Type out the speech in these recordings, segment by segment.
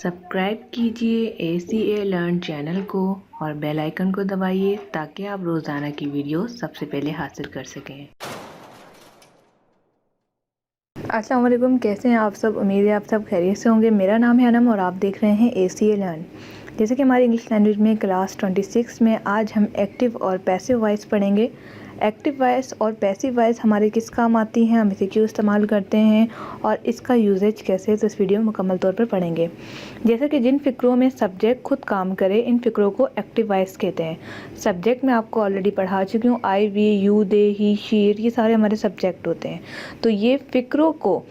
Subscribe कीजिए ACA learn channel को और बेल आइकन को दबाइए ताकि आप रोज़ाना की वीडियो सबसे पहले हासिल कर सकें। अस्सलाम वालेकुम, कैसे हैं आप सब। उम्मीद है आप सब खैरियत से होंगे। मेरा नाम है अनम और आप देख रहे हैं ACA लर्न। जैसे कि हमारी इंग्लिश लैंग्वेज में क्लास 26 में आज हम एक्टिव और पैसिव वॉइस पढ़ेंगे। एक्टिव वॉइस और पैसिव वॉइस हमारे किस काम आती हैं, हम इसे क्यों इस्तेमाल करते हैं और इसका यूजेज कैसे, तो इस वीडियो में मुकम्मल तौर पर पढ़ेंगे। जैसे कि जिन फ़िक्रों में सब्जेक्ट खुद काम करे, इन फ़िक्रों को एक्टिव वॉइस कहते हैं। सब्जेक्ट मैं आपको ऑलरेडी पढ़ा चुकी हूँ, I, we, you, they, he, she, it, ये सारे हमारे सब्जेक्ट होते हैं। तो ये फ़िक्रों को,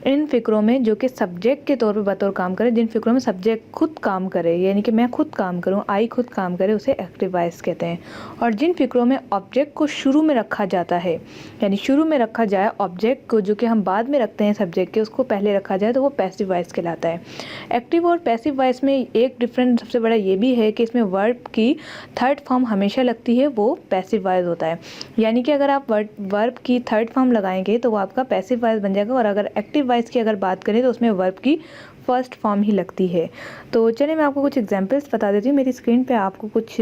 इन फ़िक्रों में जो कि सब्जेक्ट के तौर पे बतौर काम करे, जिन फ़िक्रों में सब्जेक्ट खुद काम करे, यानी कि मैं खुद काम करूँ, आई खुद काम करे, उसे एक्टिव वॉइस कहते हैं। और जिन फ़िक्रों में ऑब्जेक्ट को शुरू में रखा जाता है, यानी शुरू में रखा जाए ऑब्जेक्ट को, जो कि हम बाद में रखते हैं सब्जेक्ट के, उसको पहले रखा जाए, तो वो पैसिव वॉइस कहलाता है। एक्टिव और पैसिव वॉइस में एक डिफरेंस सबसे बड़ा ये भी है कि इसमें वर्ब की थर्ड फॉर्म हमेशा लगती है, वो पैसिव वॉइस होता है। यानी कि अगर आप वर्ब की थर्ड फॉर्म लगाएंगे तो वो आपका पैसिव वॉइस बन जाएगा, और अगर एक्टिव वॉइस की अगर बात करें तो उसमें वर्ब की फर्स्ट फॉर्म ही लगती है। तो चलिए मैं आपको कुछ एग्जांपल्स बता देती हूँ। मेरी स्क्रीन पे आपको कुछ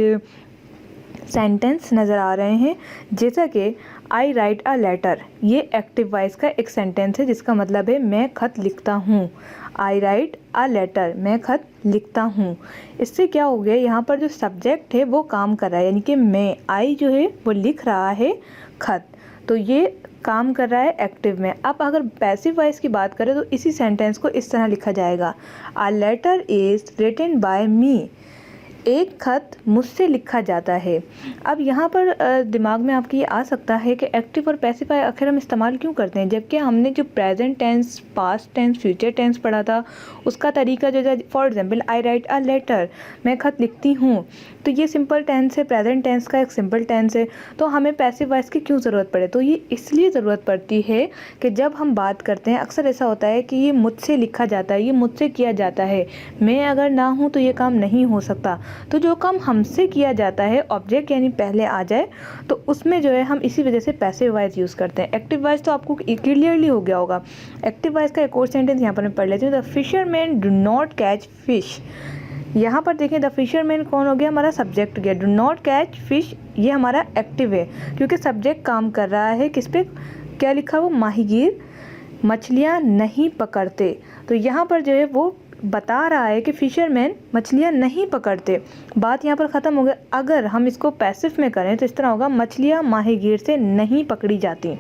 सेंटेंस नज़र आ रहे हैं, जैसा कि आई राइट अ लेटर। ये एक्टिव वॉइस का एक सेंटेंस है जिसका मतलब है मैं खत लिखता हूँ। आई राइट अ लेटर, मैं खत लिखता हूँ। इससे क्या हो गया, यहाँ पर जो सब्जेक्ट है वो काम कर रहा है, यानी कि मैं, आई जो है वो लिख रहा है खत, तो ये काम कर रहा है एक्टिव में। अब अगर पैसिव वॉइस की बात करें तो इसी सेंटेंस को इस तरह लिखा जाएगा, a letter is written by me. एक खत मुझसे लिखा जाता है। अब यहाँ पर दिमाग में आपके ये आ सकता है कि एक्टिव और पैसिव आखिर हम इस्तेमाल क्यों करते हैं, जबकि हमने जो present tense, past tense, future tense पढ़ा था, उसका तरीका जो है, for example I write a letter, मैं खत लिखती हूँ, तो ये सिंपल टेंस है, प्रेजेंट टेंस का एक सिंपल टेंस है। तो हमें पैसिव वॉइस की क्यों ज़रूरत पड़े, तो ये इसलिए ज़रूरत पड़ती है कि जब हम बात करते हैं, अक्सर ऐसा होता है कि ये मुझसे लिखा जाता है, ये मुझसे किया जाता है, मैं अगर ना हूँ तो ये काम नहीं हो सकता। तो जो काम हमसे किया जाता है, ऑब्जेक्ट यानी पहले आ जाए, तो उसमें जो है हम इसी वजह से पैसिव वॉइस यूज़ करते हैं। एक्टिव वॉइस तो आपको क्लियरली हो गया होगा। एक्टिव वॉइस का एक और सेंटेंस यहाँ पर मैं पढ़ लेती हूँ, the fisherman do not catch fish. यहाँ पर देखें, द फिशरमैन कौन हो गया, हमारा सब्जेक्ट गया, डू नॉट कैच फिश ये हमारा एक्टिव है, क्योंकि सब्जेक्ट काम कर रहा है किस पे, क्या लिखा, वो माहीगीर मछलियाँ नहीं पकड़ते। तो यहाँ पर जो है वो बता रहा है कि फिशरमैन मछलियाँ नहीं पकड़ते। बात यहाँ पर ख़त्म हो गई। अगर हम इसको पैसिव में करें तो इस तरह होगा, मछलियाँ माहीगीर से नहीं पकड़ी जाती।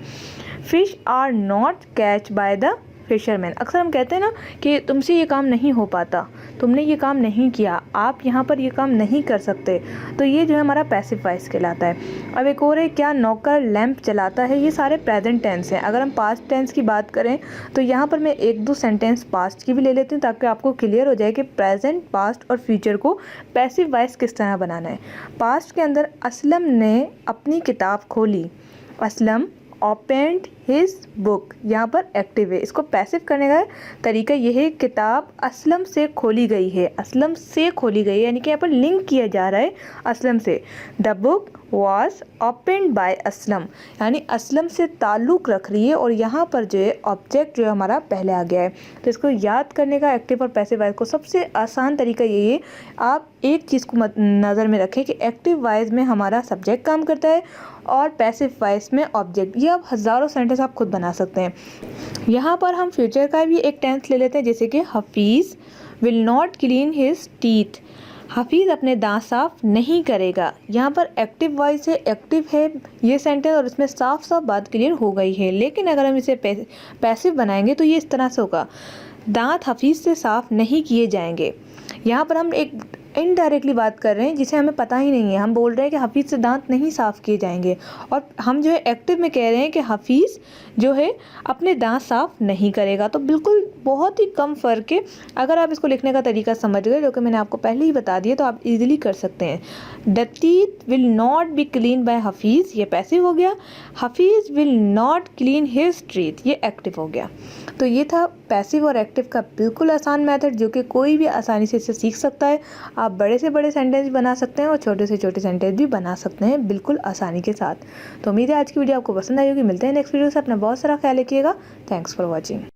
Fish are not catch by the fisherman. अक्सर हम कहते हैं ना कि तुमसे ये काम नहीं हो पाता, तुमने ये काम नहीं किया, आप यहाँ पर ये काम नहीं कर सकते, तो ये जो है हमारा पैसिव वॉइस कहलाता है। अब एक और है, क्या नौकर लैंप जलाता है। ये सारे प्रेजेंट टेंस हैं। अगर हम पास्ट टेंस की बात करें तो यहाँ पर मैं एक दो सेंटेंस पास्ट की भी ले लेती हूँ, ताकि आपको क्लियर हो जाए कि प्रेजेंट, पास्ट और फ्यूचर को पैसिव वॉइस किस तरह बनाना है। पास्ट के अंदर, असलम ने अपनी किताब खोली, असलम ओपेंड हिज बुक, यहाँ पर एक्टिव है। इसको पैसिव करने का तरीका यह है, किताब असलम से खोली गई है, असलम से खोली गई है, यानी कि यहाँ पर लिंक किया जा रहा है असलम से। The book was opened by Aslam, यानी असलम से ताल्लुक़ रख रही है, और यहाँ पर जो है ऑब्जेक्ट जो है हमारा पहले आ गया है। तो इसको याद करने का एक्टिव और पैसिव वॉइस को सबसे आसान तरीका यही है, आप एक चीज़ को नज़र में रखें कि एक्टिव वॉइस में हमारा सब्जेक्ट काम करता है और पैसिव वॉइस में ऑब्जेक्ट। ये आप हज़ारों सेंटेंस आप खुद बना सकते हैं। यहाँ पर हम फ्यूचर का भी एक टेंस ले लेते हैं, जैसे कि Hafeez will not clean his teeth. Hafeez अपने दांत साफ नहीं करेगा। यहाँ पर एक्टिव वॉइस है, एक्टिव है ये सेंटेंस, और इसमें साफ साफ बात क्लियर हो गई है। लेकिन अगर हम इसे पैसिव बनाएंगे तो ये इस तरह से होगा, दांत हफीज़ से साफ नहीं किए जाएंगे। यहाँ पर हम एक इनडायरेक्टली बात कर रहे हैं जिसे हमें पता ही नहीं है। हम बोल रहे हैं कि हफीज़ से दांत नहीं साफ़ किए जाएंगे, और हम जो है एक्टिव में कह रहे हैं कि हफीज़ जो है अपने दांत साफ़ नहीं करेगा। तो बिल्कुल बहुत ही कम फ़र्क है। अगर आप इसको लिखने का तरीका समझ गए, जो कि मैंने आपको पहले ही बता दिया, तो आप इजीली कर सकते हैं। The teeth will not be clean bye Hafeez, ये पैसिव हो गया। Hafeez will not clean his teeth, ये एक्टिव हो गया। तो ये था पैसिव और एक्टिव का बिल्कुल आसान मेथड, जो कि कोई भी आसानी से इसे सीख सकता है। आप बड़े से बड़े सेंटेंस बना सकते हैं और छोटे से छोटे सेंटेंस भी बना सकते हैं बिल्कुल आसानी के साथ। तो उम्मीद है आज की वीडियो आपको पसंद आई होगी। मिलते हैं नेक्स्ट वीडियो से। अपना बहुत सारा ख्याल रखिएगा। Thanks for watching.